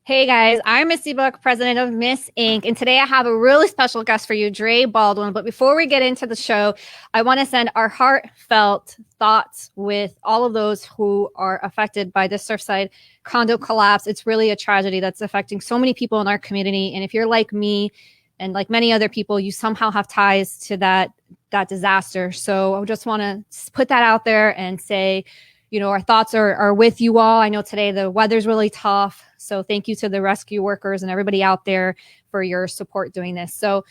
Hey guys, I'm Misty Buck, president of Miss Inc. And today I have a really special guest for you, Dre Baldwin. But before we get into the show, I want to send our heartfelt thoughts with all of those who are affected by the Surfside condo collapse. It's really a tragedy that's affecting so many people in our community. And if you're like me and like many other people, you somehow have ties to that disaster. So I just want to put that out there and say, our thoughts are with you all. I know today the weather's really tough. So thank you to the rescue workers and everybody out there for your support doing this. So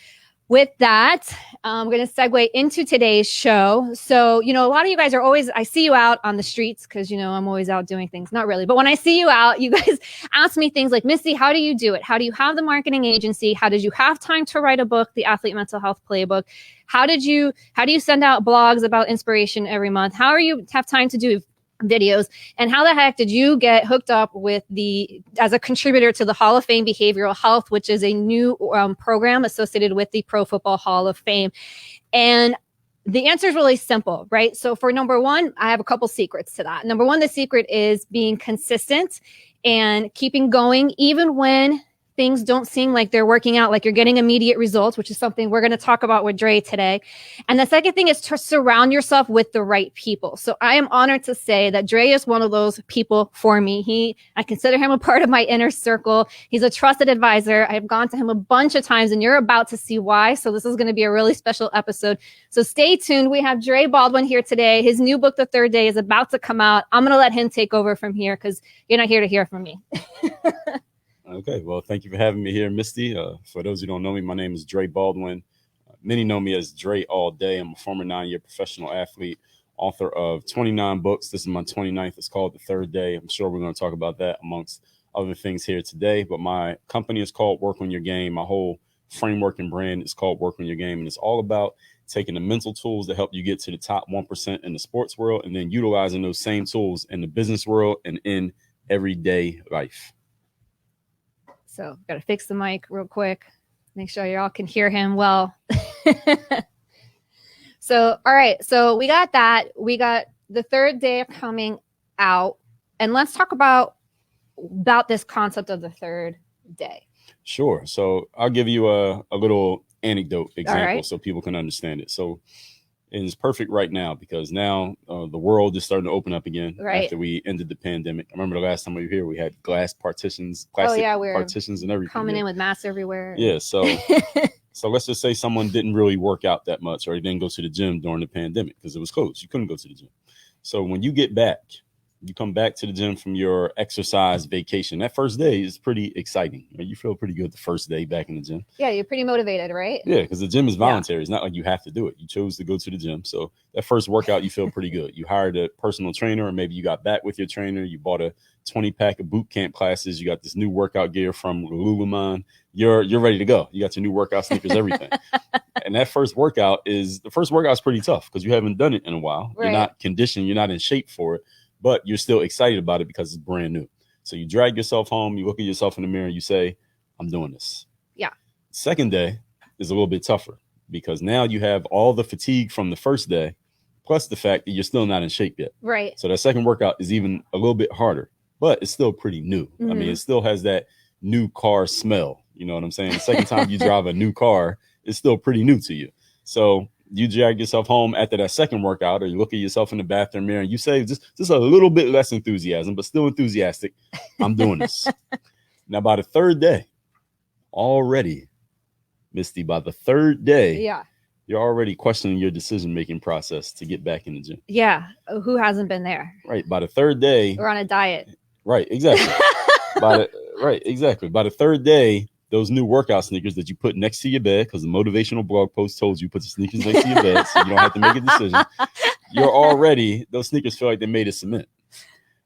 with that, I'm going to segue into today's show. So, a lot of you guys are always, I see you out on the streets because, I'm always out doing things. Not really. But when I see you out, you guys ask me things like, Misty, how do you do it? How do you have the marketing agency? How did you have time to write a book, the Athlete Mental Health Playbook? How do you send out blogs about inspiration every month? How have time to do videos, and how the heck did you get hooked up with as a contributor to the Hall of Fame Behavioral Health, which is a new program associated with the Pro Football Hall of Fame? And the answer is really simple, right? So for number one, I have a couple secrets to that. Number one, the secret is being consistent and keeping going, even when things don't seem like they're working out, like you're getting immediate results, which is something we're going to talk about with Dre today. And the second thing is to surround yourself with the right people. So I am honored to say that Dre is one of those people for me. I consider him a part of my inner circle. He's a trusted advisor. I've gone to him a bunch of times and you're about to see why. So this is going to be a really special episode. So stay tuned. We have Dre Baldwin here today. His new book, The Third Day, is about to come out. I'm going to let him take over from here because you're not here to hear from me. Okay, well, thank you for having me here, Misty. For those who don't know me, my name is Dre Baldwin. Many know me as Dre all day. I'm a former 9-year professional athlete, author of 29 books. This is my 29th. It's called The Third Day. I'm sure we're going to talk about that amongst other things here today. But my company is called Work on Your Game. My whole framework and brand is called Work on Your Game. And it's all about taking the mental tools that help you get to the top 1% in the sports world and then utilizing those same tools in the business world and in everyday life. So got to fix the mic real quick. Make sure y'all can hear him well. So, all right. So we got that. We got The Third Day coming out. And let's talk about this concept of the third day. Sure. So I'll give you a little anecdote example so people can understand it. So it's perfect right now because now the world is starting to open up again after we ended the pandemic. I remember the last time we were here, we had glass partitions, plastic partitions and everything. Coming in with masks everywhere. Yeah. So let's just say someone didn't really work out that much or he didn't go to the gym during the pandemic because it was closed. You couldn't go to the gym. So when you get back, you come back to the gym from your exercise vacation. That first day is pretty exciting. You feel pretty good the first day back in the gym. Yeah, you're pretty motivated, right? Yeah, because the gym is voluntary. It's not like you have to do it. You chose to go to the gym. So that first workout, you feel pretty good. You hired a personal trainer, or maybe you got back with your trainer. You bought a 20-pack of boot camp classes. You got this new workout gear from Lululemon. You're ready to go. You got your new workout sneakers, everything. And that first workout is pretty tough because you haven't done it in a while. Right. You're not conditioned. You're not in shape for it. But you're still excited about it because it's brand new. So you drag yourself home, you look at yourself in the mirror, and you say, I'm doing this. Yeah. Second day is a little bit tougher because now you have all the fatigue from the first day, plus the fact that you're still not in shape yet. Right. So that second workout is even a little bit harder, but it's still pretty new. Mm-hmm. I mean, it still has that new car smell. You know what I'm saying? The second time you drive a new car, it's still pretty new to you. So you drag yourself home after that second workout, or you look at yourself in the bathroom mirror and you say, just a little bit less enthusiasm, but still enthusiastic. I'm doing this. Now, by the third day, already, Misty, by the third day, you're already questioning your decision-making process to get back in the gym. Yeah. Who hasn't been there? Right. By the third day. We're on a diet. Right. Exactly. Exactly. By the third day, those new workout sneakers that you put next to your bed, because the motivational blog post told you put the sneakers next to your bed so you don't have to make a decision. Those sneakers feel like they're made of cement.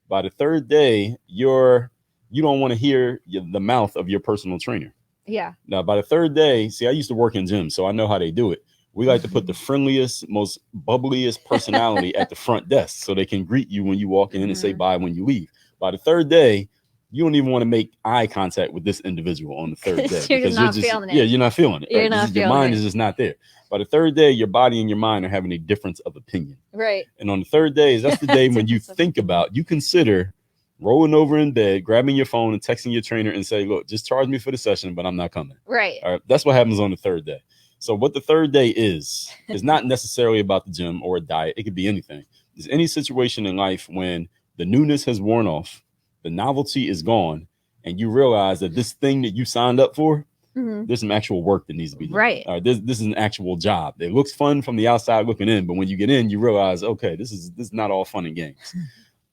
By the third day, you don't want to hear the mouth of your personal trainer. Yeah. Now, by the third day, see, I used to work in gyms, so I know how they do it. We like to put the friendliest, most bubbliest personality at the front desk so they can greet you when you walk in and say bye when you leave. By the third day, you don't even want to make eye contact with this individual on the third day. You're not feeling it. Yeah, you're not feeling it. Right? Your mind is just not there. By the third day, your body and your mind are having a difference of opinion. Right. And on the third day, that's the day when you consider rolling over in bed, grabbing your phone and texting your trainer and say, look, just charge me for the session, but I'm not coming. Right. All right. That's what happens on the third day. So what the third day is not necessarily about the gym or a diet. It could be anything. There's any situation in life when the newness has worn off, the novelty is gone, and you realize that this thing that you signed up for, there's some actual work that needs to be done. Right. This is an actual job. It looks fun from the outside looking in, but when you get in, you realize, okay, this is not all fun and games.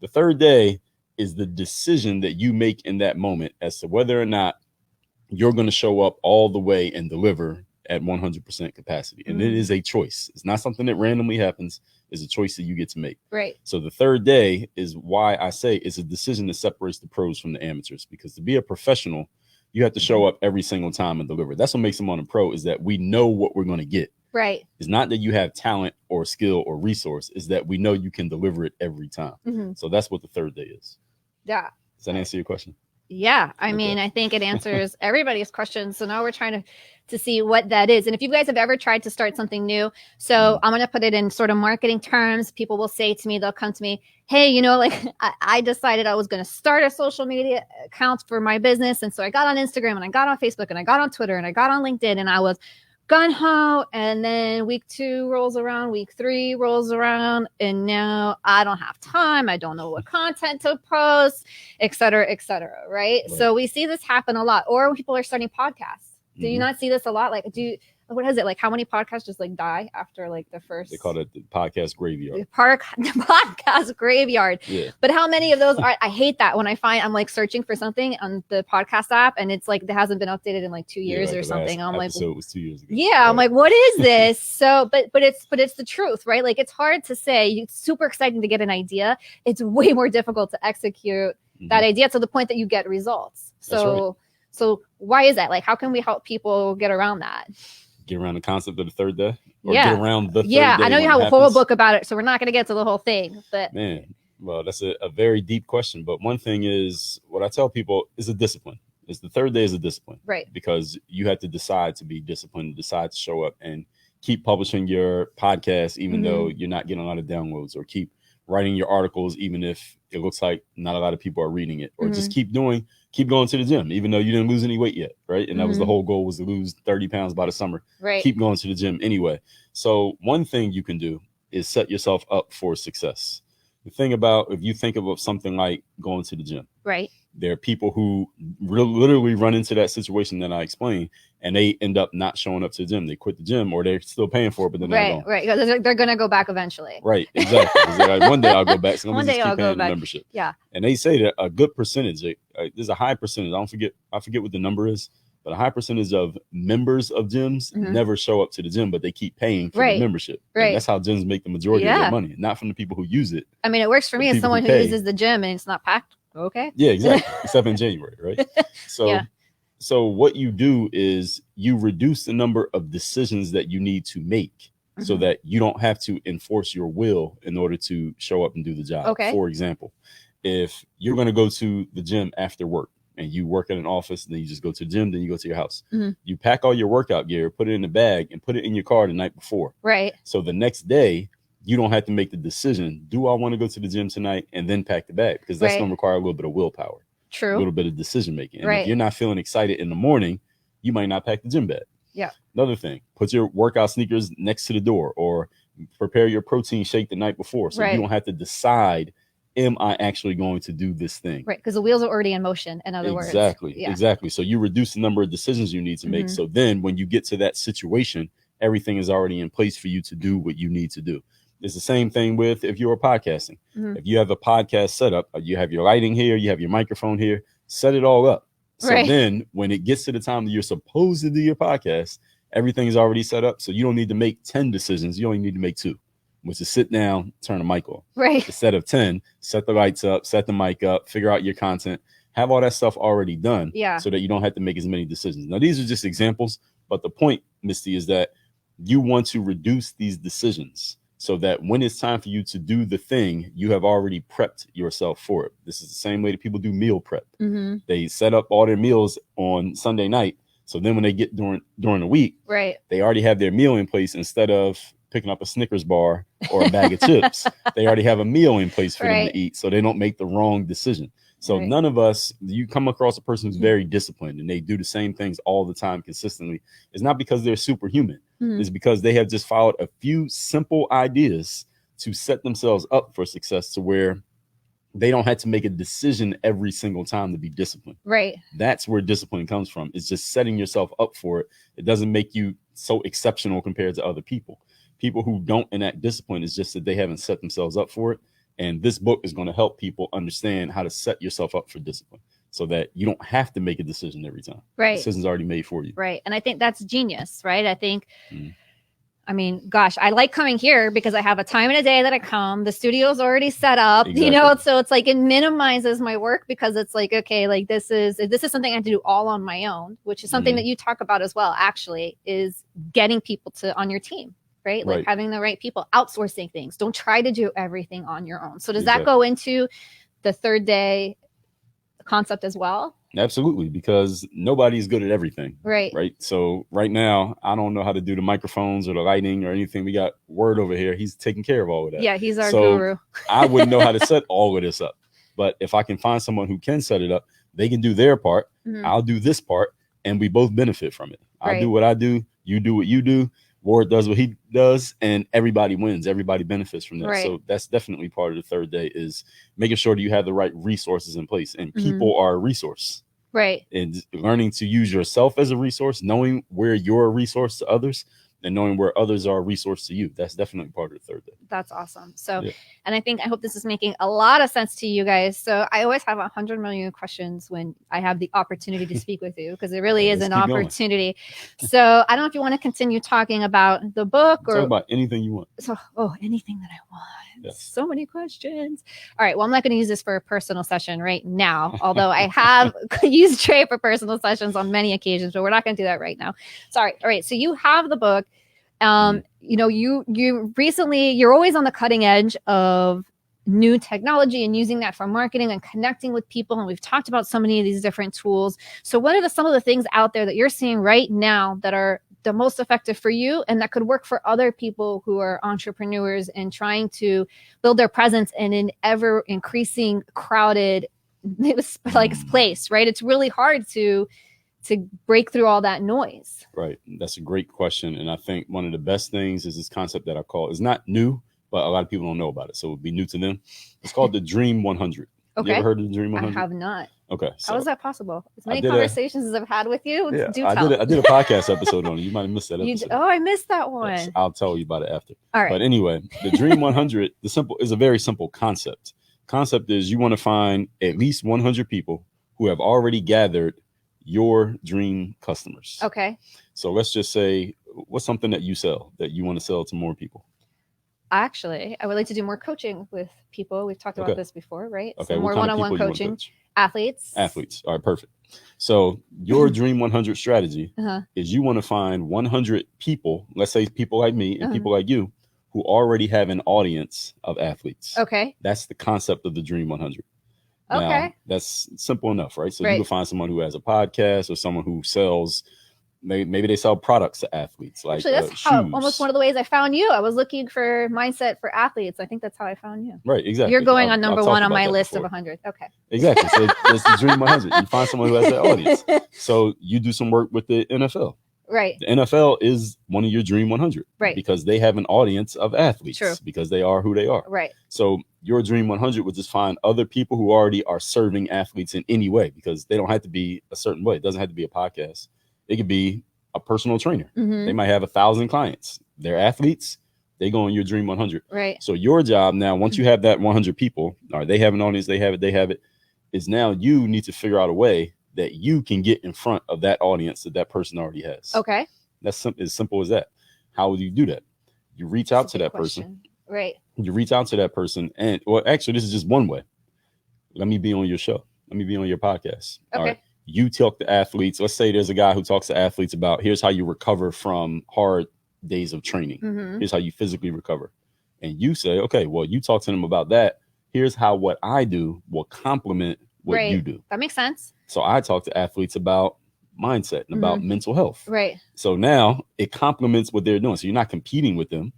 The third day is the decision that you make in that moment as to whether or not you're going to show up all the way and deliver at 100% capacity. And it is a choice. It's not something that randomly happens. It's a choice that you get to make. Right. So the third day is why I say it's a decision that separates the pros from the amateurs, because to be a professional, you have to show up every single time and deliver. That's what makes someone a pro, is that we know what we're going to get. Right. It's not that you have talent or skill or resource. It's that we know you can deliver it every time. So that's what the third day is. Yeah. Does that answer your question? Yeah. I mean, I think it answers everybody's questions. So now we're trying to see what that is. And if you guys have ever tried to start something new, so I'm going to put it in sort of marketing terms. People will say to me, they'll come to me, hey, you know, like I decided I was going to start a social media account for my business. And so I got on Instagram and I got on Facebook and I got on Twitter and I got on LinkedIn and I was gung-ho. And then week 2 rolls around, week 3 rolls around, and now I don't have time. I don't know what content to post, et cetera, right? So we see this happen a lot. Or when people are starting podcasts. Do you not see this a lot? Like, what is it? Like, how many podcasts just like die after like the first? They call it the podcast graveyard. The podcast graveyard. Yeah. But how many of those are? I hate that when I'm like searching for something on the podcast app and it's like it hasn't been updated in like 2 years or something. I'm like, so it was 2 years ago. Yeah, right. I'm like, what is this? So, but it's the truth, right? Like, it's hard to say. It's super exciting to get an idea. It's way more difficult to execute that idea to the point that you get results. So. So why is that? Like, how can we help people get around that? Get around the concept of the third day? Or get around the third day? I know you have a whole book about it, so we're not going to get to the whole thing. But man, well, that's a very deep question. But one thing is, what I tell people is a discipline. Is the third day is a discipline. Right. Because you have to decide to be disciplined, decide to show up and keep publishing your podcast, even though you're not getting a lot of downloads, or keep writing your articles, even if it looks like not a lot of people are reading it, or just keep going to the gym, even though you didn't lose any weight yet. Right. And that was the whole goal, was to lose 30 pounds by the summer. Right. Keep going to the gym anyway. So one thing you can do is set yourself up for success. The thing about, if you think about something like going to the gym, right? There are people who literally run into that situation that I explained, and they end up not showing up to the gym. They quit the gym, or they're still paying for it, but they're not going. Right. They're going to go back eventually. Right. Exactly. Like, one day I'll go back. So one day I'll go back. Membership. Yeah. And they say that a good percentage, there's a high percentage. I forget what the number is, but a high percentage of members of gyms never show up to the gym, but they keep paying for the membership. Right. And that's how gyms make the majority of their money, not from the people who use it. I mean, it works for me as someone who uses the gym and it's not packed. Okay. Yeah, exactly. Except in January, right? So what you do is you reduce the number of decisions that you need to make so that you don't have to enforce your will in order to show up and do the job. Okay. For example, if you're going to go to the gym after work and you work in an office, then you just go to the gym, then you go to your house. You pack all your workout gear, put it in a bag, and put it in your car the night before. Right. So the next day, you don't have to make the decision, do I want to go to the gym tonight, and then pack the bag? Because that's going to require a little bit of willpower. True. A little bit of decision making. And if you're not feeling excited in the morning, you might not pack the gym bag. Yeah. Another thing, put your workout sneakers next to the door, or prepare your protein shake the night before, so you don't have to decide, am I actually going to do this thing? Right. Because the wheels are already in motion, in other words. Exactly. So you reduce the number of decisions you need to make. So then when you get to that situation, everything is already in place for you to do what you need to do. It's the same thing with if you're podcasting. If you have a podcast set up, you have your lighting here, you have your microphone here, set it all up. So then when it gets to the time that you're supposed to do your podcast, everything is already set up. So you don't need to make 10 decisions. You only need to make 2, which is sit down, turn the mic on. Right. Instead of 10, set the lights up, set the mic up, figure out your content, have all that stuff already done so that you don't have to make as many decisions. Now, these are just examples, but the point, Misty, is that you want to reduce these decisions so that when it's time for you to do the thing, you have already prepped yourself for it. This is the same way that people do meal prep. They set up all their meals on Sunday night. So then when they get during the week, they already have their meal in place. Instead of picking up a Snickers bar or a bag of chips, they already have a meal in place for them to eat, so they don't make the wrong decision. So Right. none of us, you come across a person who's very disciplined and they do the same things all the time consistently. It's not because they're superhuman. Mhm. It's because they have just followed a few simple ideas to set themselves up for success, to where they don't have to make a decision every single time to be disciplined. Right. That's where discipline comes from. It's just setting yourself up for it. It doesn't make you so exceptional compared to other people. People who don't enact discipline, is just that they haven't set themselves up for it. And this book is going to help people understand how to set yourself up for discipline, so that you don't have to make a decision every time. Right. The decision's already made for you. Right. And I think that's genius, right? I think, Mhm. I mean, gosh, I like coming here because I have a time in a day that I come. The studio's already set up, Exactly. you know, so it's like it minimizes my work, because it's like, okay, like this is something I have to do all on my own, which is something Mhm. that you talk about as well, actually, is getting people on your team. Right? Like Right. having the right people, outsourcing things. Don't try to do everything on your own. So does that Exactly. go into the third day concept as well? Absolutely, because nobody's good at everything. Right. Right. So right now, I don't know how to do the microphones or the lighting or anything. We got Word over here. He's taking care of all of that. Yeah, he's our So guru. I wouldn't know how to set all of this up. But if I can find someone who can set it up, they can do their part. Mhm. I'll do this part, and we both benefit from it. I Right. do what I do. You do what you do. Ward does what he does, and everybody wins. Everybody benefits from that. Right. So that's definitely part of the third day, is making sure that you have the right resources in place, and Mhm. people are a resource. Right. And learning to use yourself as a resource, knowing where you're a resource to others, and knowing where others are a resource to you. That's definitely part of the third day. That's awesome. So, Yeah. and I hope this is making a lot of sense to you guys. So I always have 100 million questions when I have the opportunity to speak with you, because it really is Let's an keep going. opportunity. So I don't know if you want to continue talking about the book, or Talk about anything you want. so, anything that I want. Yes. So many questions. All right. Well, I'm not going to use this for a personal session right now, although I have used Dre for personal sessions on many occasions, but we're not going to do that right now. Sorry. All right. So you have the book. You know, you recently, you're always on the cutting edge of new technology and using that for marketing and connecting with people. And we've talked about so many of these different tools. So what are some of the things out there that you're seeing right now that are the most effective for you and that could work for other people who are entrepreneurs and trying to build their presence in an ever increasing crowded place, right? It's really hard to break through all that noise. Right. That's a great question. And I think one of the best things is this concept that I call, it's not new, but a lot of people don't know about it. So it would be new to them. It's called the Dream 100. Okay. You ever heard of the Dream I 100? have not. Okay. So How is that possible? As many did conversations as I've had with you, yeah, do I tell. did a podcast episode on it. You might have missed that episode. I missed that one. Yes, I'll tell you about it after. All right. But anyway, the Dream 100, is a very simple concept. Concept is you want to find at least 100 people who have already gathered your dream customers. Okay. So let's just say, what's something that you sell that you want to sell to more people? Actually, I would like to do more coaching with people. We've talked about Okay. this before, right? Okay. So more what kind of one-on-one people you wanna coaching. coach? Athletes. All right, perfect. So your Dream 100 strategy Uh-huh. is you want to find 100 people, let's say people like me and Uh-huh. people like you, who already have an audience of athletes. Okay. That's the concept of the Dream 100. Now, Okay. that's simple enough, right? So Right. you can find someone who has a podcast or someone who sells, maybe they sell products to athletes, like Actually, that's shoes. almost one of the ways I found you. I was looking for mindset for athletes. I think that's how I found you. Right, exactly. You're going on I've number talked one on about my that list before. of 100. Okay. Exactly. So that's the Dream 100. You find someone who has that audience. So you do some work with the NFL. Right. The NFL is one of your Dream 100. Right. Because they have an audience of athletes. True. Because they are who they are. Right. So your Dream 100 would just find other people who already are serving athletes in any way, because they don't have to be a certain way. It doesn't have to be a podcast. It could be a personal trainer. Mhm. They might have 1,000 clients. They're athletes. They go on your Dream 100. Right. So your job now, once you have that 100 people, or they have an audience, they have it, is now you need to figure out a way that you can get in front of that audience that person already has. Okay. That's as simple as that. How would you do that? You reach out to that person. Right. You reach out to that person, and actually, this is just one way. Let me be on your show. Let me be on your podcast. Okay. All right. You talk to athletes. Let's say there's a guy who talks to athletes about, here's how you recover from hard days of training. Mhm. Here's how you physically recover. And you say, okay, well, you talk to them about that. Here's how what I do will complement what Right. you do. That makes sense. So I talk to athletes about mindset and about mental health. Right. So now it complements what they're doing. So you're not competing with them.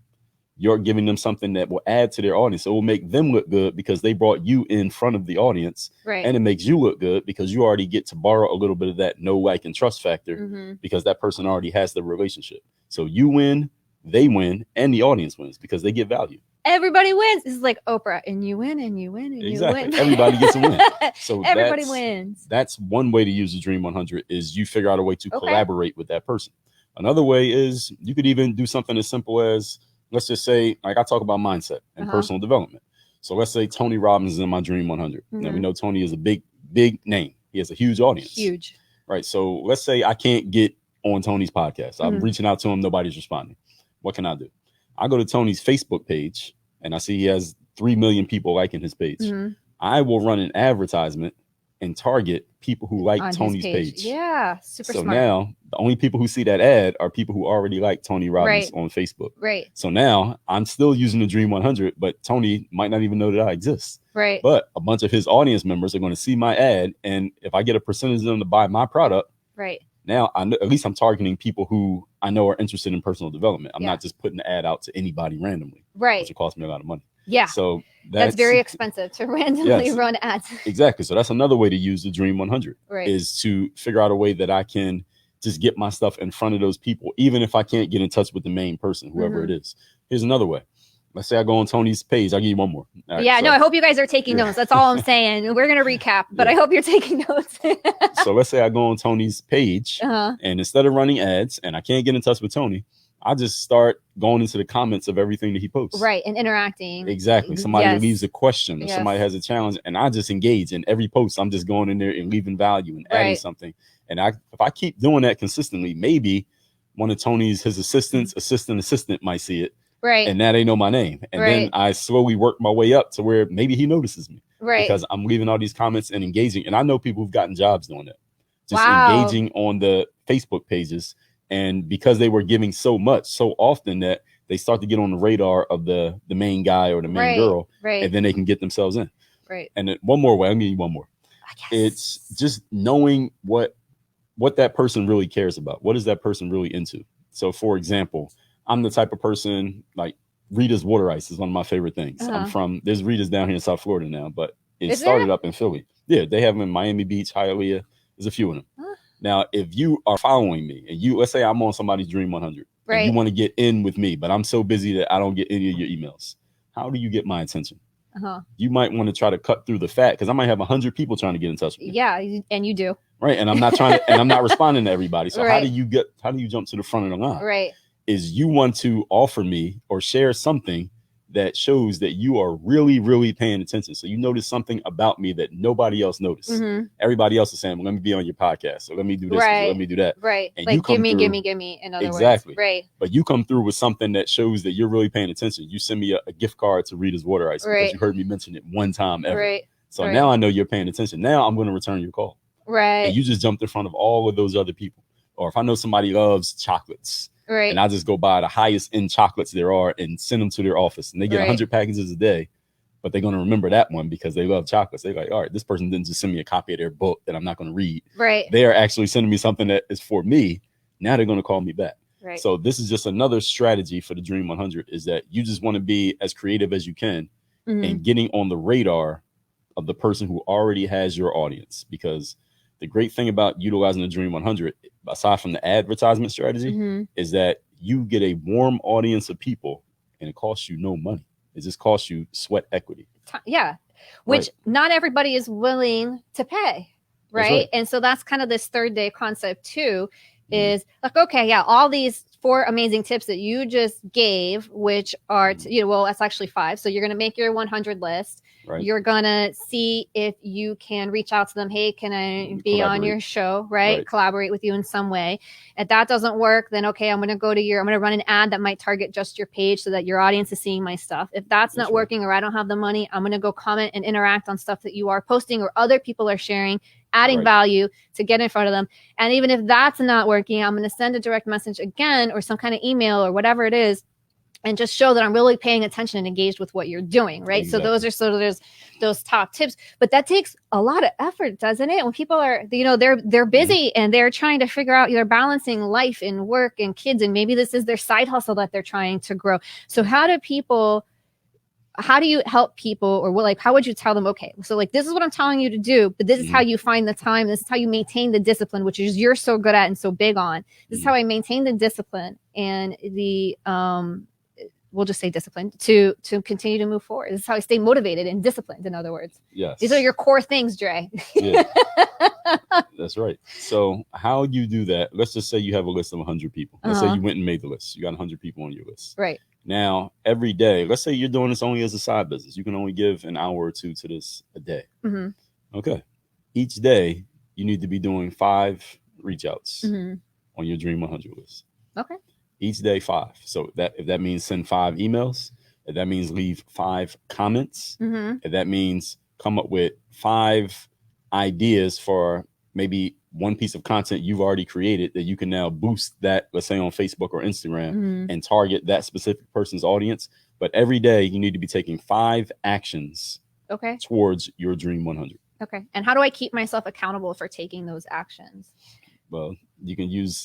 you're giving them something that will add to their audience. It will make them look good because they brought you in front of the audience. Right. And it makes you look good because you already get to borrow a little bit of that know, like, and trust factor because that person already has the relationship. So you win, they win, and the audience wins because they get value. Everybody wins. This is like Oprah, and you win, and you win, and exactly. you win. Everybody gets a win. So everybody wins. That's one way to use the Dream 100 is you figure out a way to collaborate with that person. Another way is you could even do something as simple as, let's just say, like I talk about mindset and personal development. So let's say Tony Robbins is in my Dream 100. Now we know Tony is a big name. He has a huge audience. Huge. Right. So let's say I can't get on Tony's podcast. I'm reaching out to him. Nobody's responding. What can I do? I go to Tony's Facebook page and I see he has 3 million people liking his page. I will run an advertisement and target people who like Tony's page. Yeah, super smart. So now the only people who see that ad are people who already like Tony Robbins on Facebook. Right. So now I'm still using the Dream 100, but Tony might not even know that I exist. Right. But a bunch of his audience members are going to see my ad, and if I get a percentage of them to buy my product, now I know, at least I'm targeting people who I know are interested in personal development. I'm not just putting the ad out to anybody randomly. Right. Which will cost me a lot of money. Yeah. So that's very expensive to randomly run ads. Exactly. So that's another way to use the Dream 100 right. is to figure out a way that I can just get my stuff in front of those people, even if I can't get in touch with the main person, whoever it is. Here's another way. Let's say I go on Tony's page. I'll give you one more. Right, no, I hope you guys are taking notes. That's all I'm saying. We're going to recap, but I hope you're taking notes. So let's say I go on Tony's page and instead of running ads and I can't get in touch with Tony, I just start going into the comments of everything that he posts. Right. And interacting. Exactly. Somebody leaves a question or somebody has a challenge and I just engage in every post. I'm just going in there and leaving value and adding something. And if I keep doing that consistently, maybe one of Tony's, his assistant might see it. Right. And now they know my name. And then I slowly work my way up to where maybe he notices me. Right. Because I'm leaving all these comments and engaging. And I know people who've gotten jobs doing that. Just engaging on the Facebook pages. And because they were giving so much, so often that they start to get on the radar of the main guy or the main girl. Right. And then they can get themselves in. Right. And then one more way. I'll give you one more. It's just knowing what that person really cares about. What is that person really into? So for example, I'm the type of person like Rita's water ice is one of my favorite things. There's Rita's down here in South Florida now, but it started up in Philly. Yeah, they have them in Miami Beach, Hialeah. There's a few of them. Now, if you are following me and let's say I'm on somebody's Dream 100 and you want to get in with me, but I'm so busy that I don't get any of your emails. How do you get my attention? You might want to try to cut through the fat because I might have 100 people trying to get in touch with me. Yeah, and you do. Right. And I'm not and I'm not responding to everybody. So how do you jump to the front of the line? Right. Is you want to offer me or share something that shows that you are really, really paying attention. So you notice something about me that nobody else noticed. Everybody else is saying, well, let me be on your podcast. So let me do this. Let me do that. Right. And like, you come give me, in other words. Exactly. Right. But you come through with something that shows that you're really paying attention. You send me a gift card to Rita's water ice because you heard me mention it one time ever. Right. So now I know you're paying attention. Now I'm going to return your call. Right. And you just jumped in front of all of those other people. Or if I know somebody loves chocolates. Right. And I just go buy the highest end chocolates there are and send them to their office. And they get 100 packages a day, but they're going to remember that one because they love chocolates. They're like, all right, this person didn't just send me a copy of their book that I'm not going to read. Right. They are actually sending me something that is for me. Now they're going to call me back. Right. So this is just another strategy for the Dream 100 is that you just want to be as creative as you can and getting on the radar of the person who already has your audience. Because the great thing about utilizing the Dream 100, aside from the advertisement strategy, is that you get a warm audience of people and it costs you no money. It just costs you sweat equity. Yeah. Which not everybody is willing to pay. Right. And so that's kind of this third day concept too, is like, okay, all these 4 amazing tips that you just gave, which are, well, that's actually 5. So you're going to make your 100 list. Right. You're going to see if you can reach out to them. Hey, can I be on your show? Right. Collaborate with you in some way. If that doesn't work, then, okay, I'm going to run an ad that might target just your page so that your audience is seeing my stuff. If that's not working or I don't have the money, I'm going to go comment and interact on stuff that you are posting or other people are sharing, adding value to get in front of them. And even if that's not working, I'm going to send a direct message again or some kind of email or whatever it is and just show that I'm really paying attention and engaged with what you're doing, right? Exactly. So those are sort of those top tips, but that takes a lot of effort, doesn't it? When people are, they're busy and they're trying to figure out, they're balancing life and work and kids, and maybe this is their side hustle that they're trying to grow. So how do you help people, or how would you tell them, okay, so like, this is what I'm telling you to do, but this is how you find the time. This is how you maintain the discipline, which is you're so good at and so big on. This is how I maintain the discipline and we'll just say discipline to continue to move forward. This is how I stay motivated and disciplined, in other words. Yes. These are your core things, Dre. Yeah. That's right. So how you do that, let's just say you have a list of 100 people. Let's say you went and made the list. You got 100 people on your list. Right. Now, every day, let's say you're doing this only as a side business. You can only give an hour or two to this a day. Okay. Each day, you need to be doing 5 reach outs on your Dream 100 list. Okay. Each day, 5. So if that means send 5 emails, if that means leave 5 comments, if that means come up with 5 ideas for maybe one piece of content you've already created that you can now boost that, let's say on Facebook or Instagram, and target that specific person's audience. But every day you need to be taking 5 actions towards your Dream 100. Okay. And how do I keep myself accountable for taking those actions? Well, you can use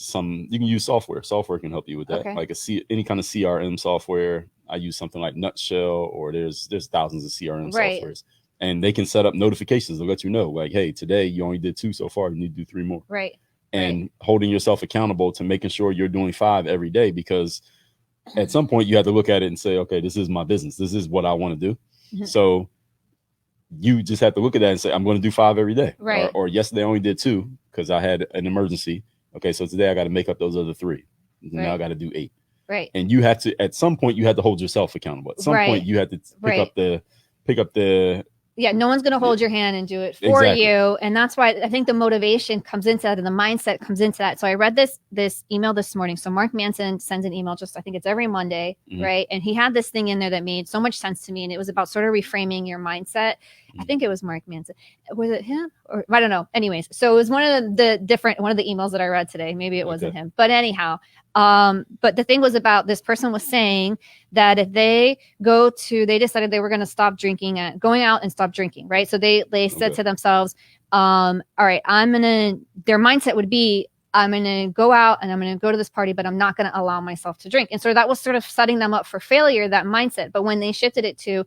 software. Software can help you with that. Like any kind of CRM software. I use something like Nutshell, or there's thousands of CRM softwares. And they can set up notifications to let you know, like, hey, today you only did 2 so far. You need to do 3 more. Right. And holding yourself accountable to making sure you're doing 5 every day, because at some point you have to look at it and say, okay, this is my business. This is what I want to do. So you just have to look at that and say, I'm going to do 5 every day. Right. Or yesterday I only did 2 because I had an emergency. Okay, so today I got to make up those other 3. Now I got to do 8. Right. And you have to, at some point, you have to hold yourself accountable. At some point, you have to pick up the. Yeah, no one's going to hold your hand and do it for you. And that's why I think the motivation comes into that and the mindset comes into that. So I read this email this morning. So Mark Manson sends an email I think it's every Monday, right? And he had this thing in there that made so much sense to me. And it was about sort of reframing your mindset. I think it was Mark Manson. Was it him? Or I don't know. Anyways, so it was one of the emails that I read today. Maybe it wasn't him. But anyhow, but the thing was about this person was saying that if they decided they were going to stop going out and stop drinking, right? So they said to themselves, all right, their mindset would be, I'm going to go out and I'm going to go to this party, but I'm not going to allow myself to drink. And so that was sort of setting them up for failure, that mindset. But when they shifted it to,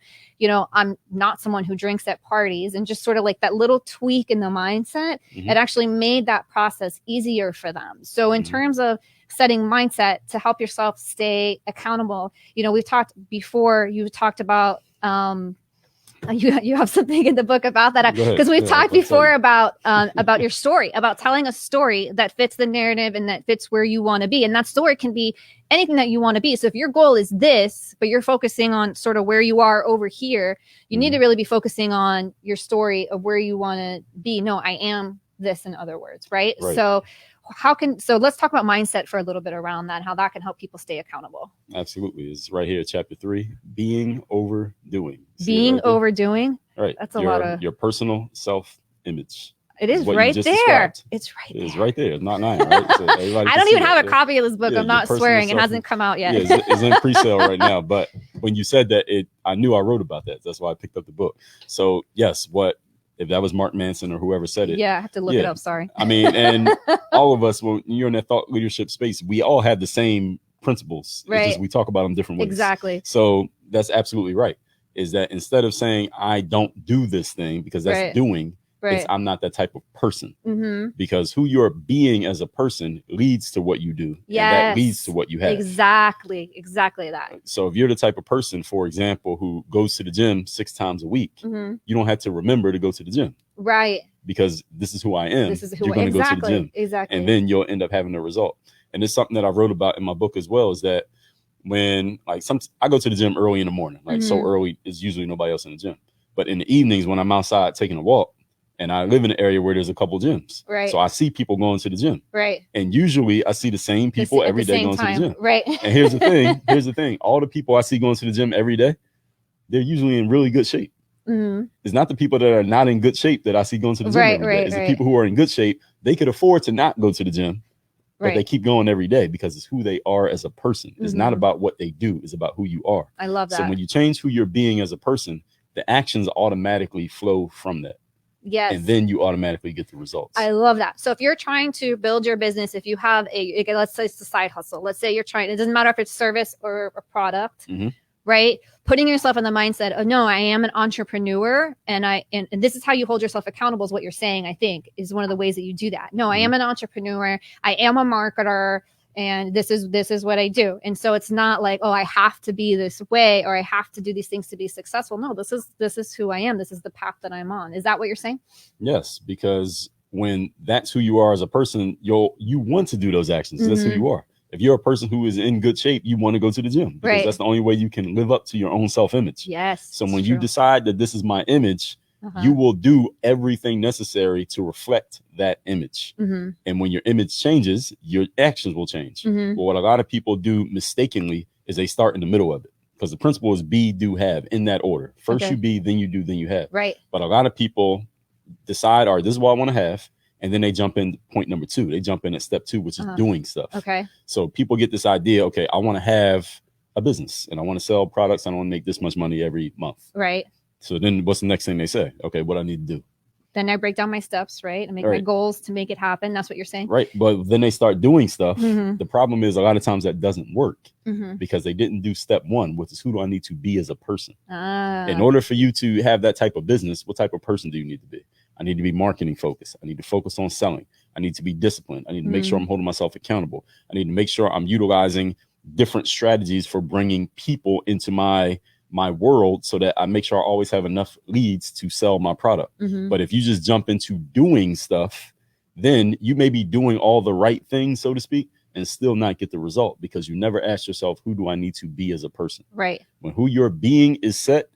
I'm not someone who drinks at parties, and just sort of like that little tweak in the mindset, it actually made that process easier for them. So in terms of setting mindset to help yourself stay accountable, we've talked before, you talked about, you have something in the book about that, because we've talked before about your story, about telling a story that fits the narrative and that fits where you want to be. And that story can be anything that you want to be. So if your goal is this, but you're focusing on sort of where you are over here, you need to really be focusing on your story of where you want to be. No, I am this, in other words, right? So let's talk about mindset for a little bit around that, how that can help people stay accountable. Absolutely. It's right here, chapter 3, being overdoing. Overdoing? Right. That's a lot of your personal self-image. It is right there. Described. It's right there. It's right there. It's not 9, right? So I don't even have a copy of this book. I'm not swearing. It hasn't come out yet. Yeah, it's in pre-sale right now. But when you said that, I knew I wrote about that. That's why I picked up the book. So yes, if that was Mark Manson or whoever said it. Yeah, I have to look it up. Sorry. I mean, and all of us, when you're in that thought leadership space, we all have the same principles. Right. It's just we talk about them different ways. Exactly. So that's absolutely right. Is that instead of saying, I don't do this thing because that's doing, it's I'm not that type of person. Because who you're being as a person leads to what you do. Yes. And that leads to what you have. Exactly that. So if you're the type of person, for example, who goes to the gym 6 times a week, you don't have to remember to go to the gym. Right. Because this is who I am. This is who you're going to go to the gym. Exactly. And then you'll end up having a result. And it's something that I wrote about in my book as well, is that when I go to the gym early in the morning, so early is usually nobody else in the gym. But in the evenings when I'm outside taking a walk, and I live in an area where there's a couple gyms. Right. So I see people going to the gym. Right. And usually I see the same people every day going to the gym. Right. And here's the thing. All the people I see going to the gym every day, they're usually in really good shape. It's not the people that are not in good shape that I see going to the gym every day. It's the people who are in good shape. They could afford to not go to the gym. but they keep going every day because it's who they are as a person. It's not about what they do. It's about who you are. I love that. So when you change who you're being as a person, the actions automatically flow from that. Yes. And then you automatically get the results. I love that. So if you're trying to build your business, if you have let's say it's a side hustle, let's say you're trying, it doesn't matter if it's service or a product, right? Putting yourself in the mindset of, no, I am an entrepreneur, and this is how you hold yourself accountable is what you're saying, I think, is one of the ways that you do that. No, I am an entrepreneur. I am a marketer. And this is what I do. And so it's not like, oh, I have to be this way or I have to do these things to be successful. No, this is who I am. This is the path that I'm on. Is that what you're saying? Yes, because when that's who you are as a person, you want to do those actions. That's who you are. If you're a person who is in good shape, you want to go to the gym because that's the only way you can live up to your own self-image. Yes. So when you decide that this is my image, you will do everything necessary to reflect that image. And when your image changes, your actions will change. But what a lot of people do mistakenly is they start in the middle of it, because the principle is be, do, have in that order. First you be, then you do, then you have. Right. But a lot of people decide, all right, this is what I want to have. And then they jump in point number 2. They jump in at step 2, which is doing stuff. Okay. So people get this idea, okay, I want to have a business and I want to sell products. I want to make this much money every month. Right. So then what's the next thing they say? Okay, what I need to do? Then I break down my steps, right? And make my goals to make it happen. That's what you're saying. Right. But then they start doing stuff. The problem is a lot of times that doesn't work because they didn't do step 1, which is who do I need to be as a person? In order for you to have that type of business, what type of person do you need to be? I need to be marketing focused. I need to focus on selling. I need to be disciplined. I need to make sure I'm holding myself accountable. I need to make sure I'm utilizing different strategies for bringing people into my world so that I make sure I always have enough leads to sell my product. But if you just jump into doing stuff, then you may be doing all the right things, so to speak, and still not get the result because you never ask yourself, who do I need to be as a person? Right. When who you're being is set,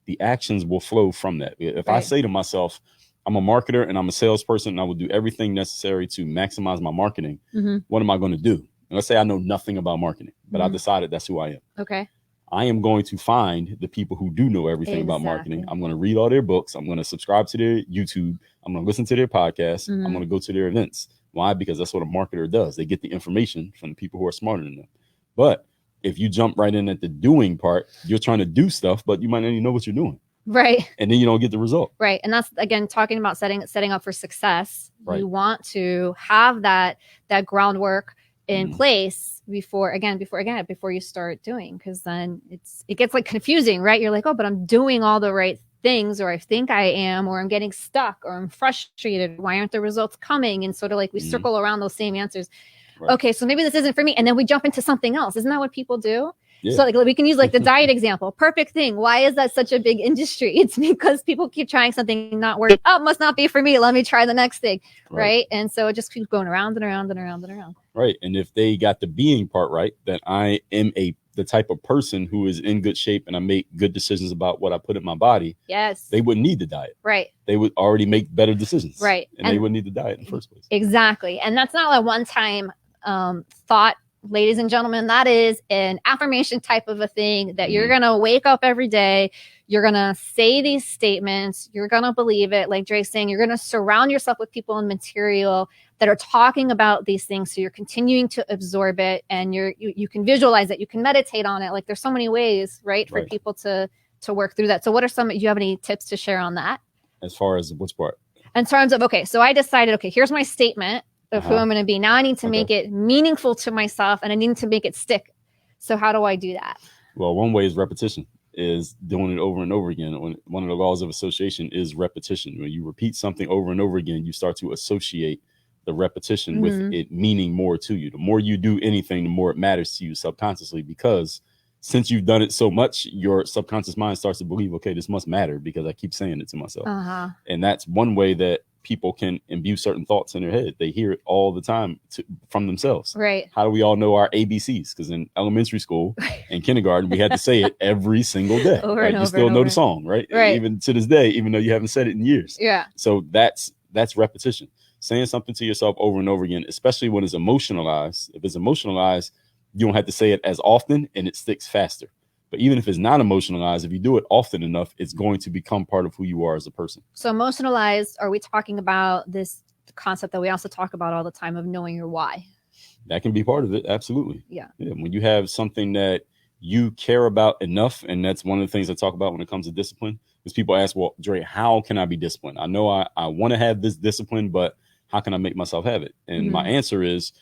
the actions will flow from that. If I say to myself, I'm a marketer and I'm a salesperson and I will do everything necessary to maximize my marketing, what am I going to do? And let's say I know nothing about marketing, but I decided that's who I am. Okay. I am going to find the people who do know everything about marketing. I'm going to read all their books. I'm going to subscribe to their YouTube. I'm going to listen to their podcasts. I'm going to go to their events. Why? Because that's what a marketer does. They get the information from the people who are smarter than them. But if you jump right in at the doing part, you're trying to do stuff, but you might not even know what you're doing. Right. And then you don't get the result. Right. And that's, again, talking about setting up for success. Right. You want to have that groundwork in place before you start doing, because then it gets like confusing, right? You're like, oh, but I'm doing all the right things, or I think I am, or I'm getting stuck, or I'm frustrated. Why aren't the results coming? And sort of like we circle around those same answers. Right. Okay, so maybe this isn't for me. And then we jump into something else. Isn't that what people do? Yeah. So like we can use like the diet example. Perfect thing. Why is that such a big industry? It's because people keep trying something, not working. Oh, it must not be for me. Let me try the next thing. Right. And so it just keeps going around and around and around and around. Right. And if they got the being part right, that I am the type of person who is in good shape and I make good decisions about what I put in my body. Yes. They wouldn't need the diet. Right. They would already make better decisions. Right. And they wouldn't need the diet in the first place. Exactly. And that's not a one-time thought. Ladies and gentlemen, that is an affirmation type of a thing that you're going to wake up every day. You're going to say these statements. You're going to believe it. Like Dre's saying, you're going to surround yourself with people and material that are talking about these things. So you're continuing to absorb it, and you can visualize it. You can meditate on it. Like there's so many ways, right, for people to work through that. So what are do you have any tips to share on that? As far as which part? In terms of, okay, so I decided, okay, here's my statement of who I'm going to be. Now I need to make it meaningful to myself, and I need to make it stick. So how do I do that? Well, one way is repetition, is doing it over and over again. One of the laws of association is repetition. When you repeat something over and over again, you start to associate the repetition with it meaning more to you. The more you do anything, the more it matters to you subconsciously, because since you've done it so much, your subconscious mind starts to believe, okay, this must matter because I keep saying it to myself. And that's one way that people can imbue certain thoughts in their head. They hear it all the time from themselves. Right. How do we all know our ABCs? Because in elementary school and kindergarten, we had to say it every single day. You still know the song, right? Even to this day, even though you haven't said it in years. Yeah. So that's repetition. Saying something to yourself over and over again, especially when it's emotionalized. If it's emotionalized, you don't have to say it as often and it sticks faster. But even if it's not emotionalized, if you do it often enough, it's going to become part of who you are as a person. So emotionalized, are we talking about this concept that we also talk about all the time of knowing your why? That can be part of it. Absolutely. Yeah. When you have something that you care about enough, and that's one of the things I talk about when it comes to discipline, is people ask, well, Dre, how can I be disciplined? I know I want to have this discipline, but how can I make myself have it? And my answer is,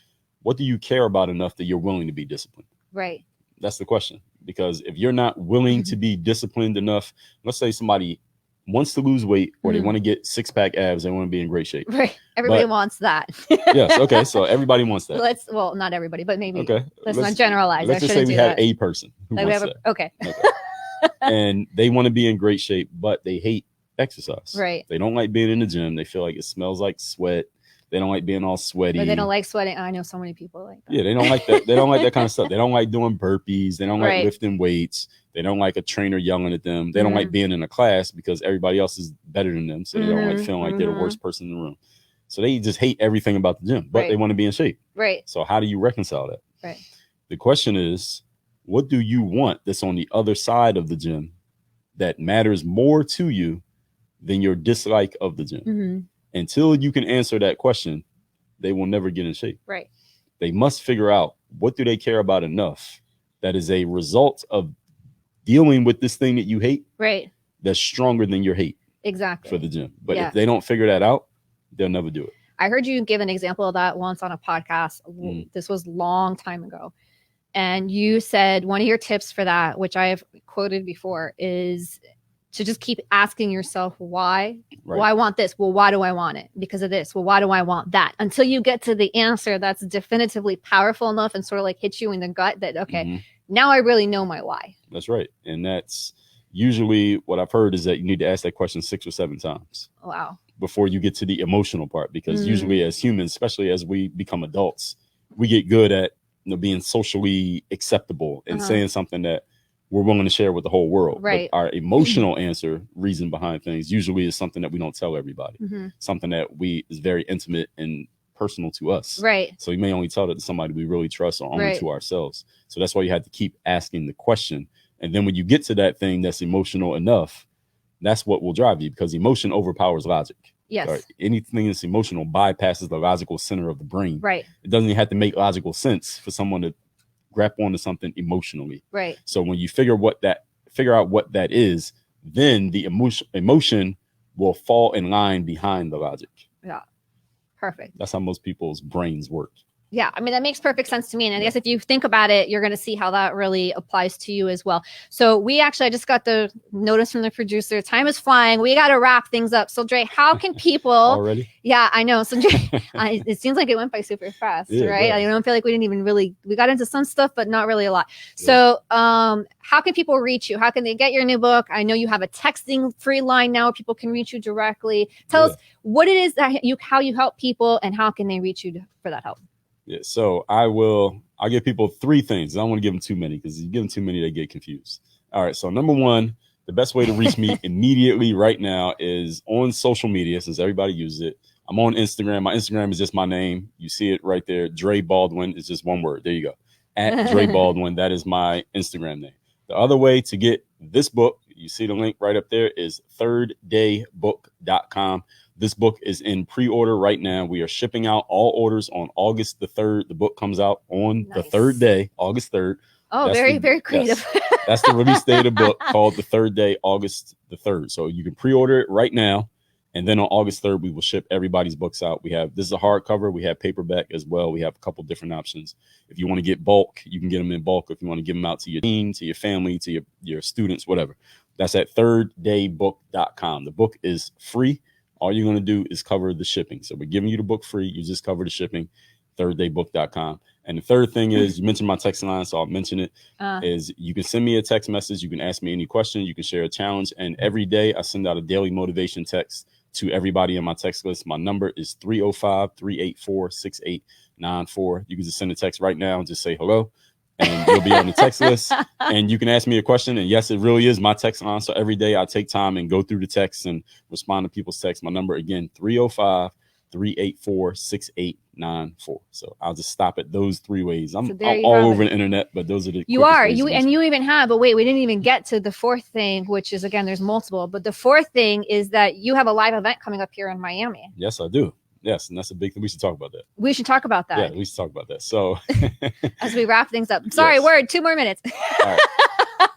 what do you care about enough that you're willing to be disciplined? Right. That's the question. Because if you're not willing to be disciplined enough, let's say somebody wants to lose weight or they want to get 6-pack abs, they want to be in great shape. Right. Everybody wants that. Yes. Okay. So everybody wants that. Well, not everybody, but maybe. Okay. Let's not generalize. Let's just say we have a person who wants that. Okay. And they want to be in great shape, but they hate exercise. Right. They don't like being in the gym. They feel like it smells like sweat. They don't like being all sweaty. But they don't like sweating. I know so many people like that. Yeah, they don't like that. They don't like that kind of stuff. They don't like doing burpees. They don't like lifting weights. They don't like a trainer yelling at them. They don't like being in a class because everybody else is better than them. So they don't like feeling like they're the worst person in the room. So they just hate everything about the gym, but they want to be in shape. Right. So how do you reconcile that? Right. The question is, what do you want that's on the other side of the gym that matters more to you than your dislike of the gym? Until you can answer that question, they will never get in shape. Right. They must figure out, what do they care about enough that is a result of dealing with this thing that you hate, right, that's stronger than your hate for the gym. But if they don't figure that out, they'll never do it. I heard you give an example of that once on a podcast. This was a long time ago. And you said one of your tips for that, which I have quoted before, is to just keep asking yourself why. Right. Well, I want this. Well, why do I want it? Because of this. Well, why do I want that? Until you get to the answer that's definitively powerful enough and sort of like hits you in the gut that, okay, now I really know my why. That's right. And that's usually what I've heard is that you need to ask that question 6 or 7 times. Wow. Before you get to the emotional part, because usually as humans, especially as we become adults, we get good at being socially acceptable and saying something that we're willing to share with the whole world. Right. But our emotional reason behind things usually is something that we don't tell everybody. Something that is very intimate and personal to us. Right. So you may only tell that to somebody we really trust or only to ourselves. So that's why you have to keep asking the question. And then when you get to that thing that's emotional enough, that's what will drive you, because emotion overpowers logic. Yes. Right? Anything that's emotional bypasses the logical center of the brain. Right. It doesn't even have to make logical sense for someone to grab onto something emotionally. Right. So when you figure out what that is, then the emotion will fall in line behind the logic. Yeah. Perfect. That's how most people's brains work. Yeah, I mean, that makes perfect sense to me. And I guess if you think about it, you're going to see how that really applies to you as well. So I just got the notice from the producer. Time is flying. We got to wrap things up. So Dre, how can people already? Yeah, I know. So Dre, it seems like it went by super fast, right? Yeah. I don't feel like we didn't even we got into some stuff, but not really a lot. So how can people reach you? How can they get your new book? I know you have a texting free line now where people can reach you directly. Tell us what it is that how you help people and how can they reach you for that help? Yeah, so I'll give people 3 things. I don't want to give them too many, because if you give them too many, they get confused. All right. So number 1, the best way to reach me immediately right now is on social media, since everybody uses it. I'm on Instagram. My Instagram is just my name. You see it right there. Dre Baldwin is just one word. There you go. At Dre Baldwin. That is my Instagram name. The other way to get this book, you see the link right up there, is thirddaybook.com. This book is in pre-order right now. We are shipping out all orders on August the 3rd. The book comes out on the 3rd day, August 3rd. Oh, that's very creative. Yes, that's the release date of the book, called the 3rd day, August the 3rd. So you can pre-order it right now. And then on August 3rd, we will ship everybody's books out. This is a hardcover. We have paperback as well. We have a couple different options. If you want to get bulk, you can get them in bulk. If you want to give them out to your team, to your family, to your students, whatever. That's at thirddaybook.com. The book is free. All you're going to do is cover the shipping. So we're giving you the book free. You just cover the shipping, thirddaybook.com. And the third thing is, you mentioned my text line, so I'll mention it, is you can send me a text message. You can ask me any question. You can share a challenge. And every day I send out a daily motivation text to everybody in my text list. My number is 305-384-6894. You can just send a text right now and just say hello, and you'll be on the text list. And you can ask me a question. And yes, it really is my text line. So every day I take time and go through the texts and respond to people's texts. My number, again, 305-384-6894. So I'll just stop at those 3 ways. I'm all over the internet, but those are the you even have, but wait, we didn't even get to the 4th thing, which is, again, there's multiple, but the 4th thing is that you have a live event coming up here in Miami. Yes, I do. Yes, and that's a big thing. We should talk about that. We should talk about that. Yeah, we should talk about that. So as we wrap things up. Sorry, yes. word, 2 more minutes. All right.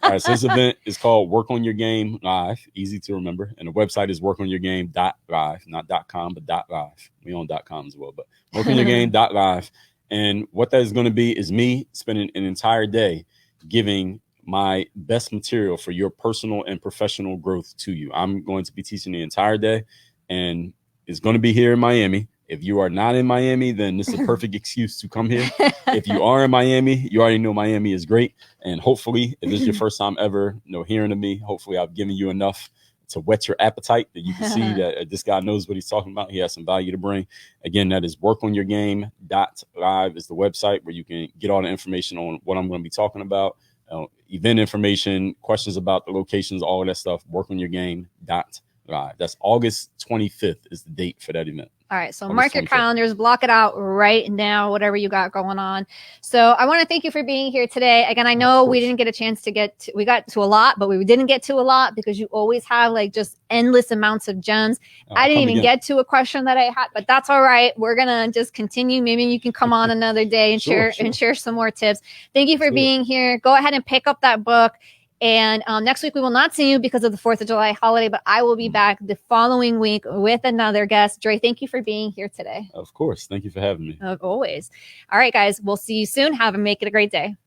All right, so this event is called Work on Your Game Live, easy to remember. And the website is workonyourgame.live, not .com, but .live. We own .com as well, but workonyourgame.live. And what that is going to be is me spending an entire day giving my best material for your personal and professional growth to you. I'm going to be teaching the entire day, and it's going to be here in Miami. If you are not in Miami, then this is a perfect excuse to come here. If you are in Miami, you already know Miami is great. And hopefully, if this is your first time ever hearing of me, hopefully I've given you enough to whet your appetite that you can see that this guy knows what he's talking about. He has some value to bring. Again, that is workonyourgame.live is the website where you can get all the information on what I'm going to be talking about, event information, questions about the locations, all of that stuff, workonyourgame.live. That's August 25th is the date for that event. All right. So mark your calendars, block it out right now, whatever you got going on. So I want to thank you for being here today. Again, I know we didn't get a chance to we got to a lot, but we didn't get to a lot because you always have like just endless amounts of gems. I didn't even get to a question that I had, but that's all right. We're going to just continue. Maybe you can come on another day and share some more tips. Thank you for being here. Go ahead and pick up that book. And next week, we will not see you because of the 4th of July holiday, but I will be back the following week with another guest. Dre, thank you for being here today. Of course. Thank you for having me. Always. All right, guys. We'll see you soon. Make it a great day.